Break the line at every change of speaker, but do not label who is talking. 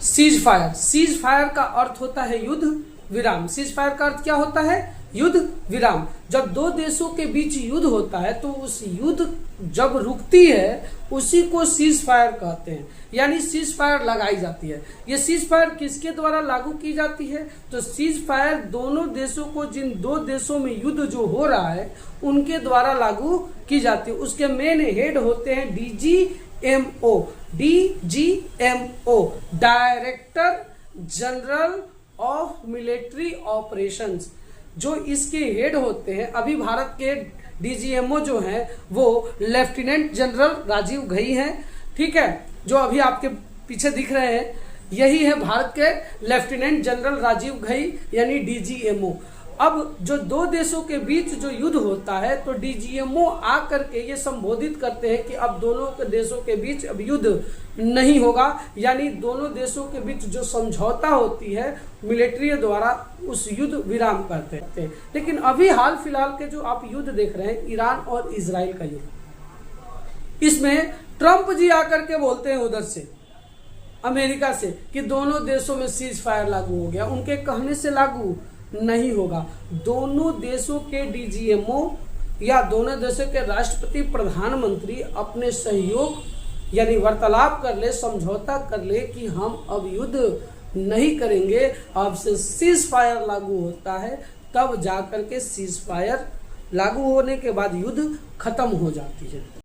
Cease fire. Cease fire का अर्थ होता है युद्ध विराम। सीज फायर का अर्थ क्या होता है? युद्ध विराम। जब दो देशों के बीच युद्ध होता है तो उस युद्ध जब रुकती है उसी को सीज फायर कहते हैं, यानी सीज फायर लगाई जाती है। ये सीज फायर किसके द्वारा लागू की जाती है? तो सीज फायर दोनों देशों को, जिन दो देशों में युद्ध जो हो रहा है उनके द्वारा लागू की जाती है। उसके मेन हेड होते हैं DGMO. DGMO director general of military operations, जो इसके हेड होते हैं। अभी भारत के डीजीएमओ जो हैं वो लेफ्टिनेंट जनरल राजीव घई हैं, ठीक है, जो अभी आपके पीछे दिख रहे हैं यही है भारत के लेफ्टिनेंट जनरल राजीव घई यानी डीजीएमओ। अब जो दो देशों के बीच जो युद्ध होता है तो डीजीएमओ आकर के ये संबोधित करते हैं कि अब दोनों के देशों के बीच अब युद्ध नहीं होगा, यानी दोनों देशों के बीच जो समझौता होती है मिलिट्री द्वारा उस युद्ध विराम करते हैं। लेकिन अभी हाल फिलहाल के जो आप युद्ध देख रहे हैं ईरान और इजराइल का युद्ध, इसमें ट्रंप जी आकर के बोलते हैं उधर से अमेरिका से कि दोनों देशों में सीज फायर लागू हो गया। उनके कहने से लागू नहीं होगा। दोनों देशों के डीजीएमओ या दोनों देशों के राष्ट्रपति प्रधानमंत्री अपने सहयोग यानी वार्तालाप कर ले, समझौता कर ले कि हम अब युद्ध नहीं करेंगे, अब से सीज फायर लागू होता है, तब जाकर के सीज फायर लागू होने के बाद युद्ध खत्म हो जाती है।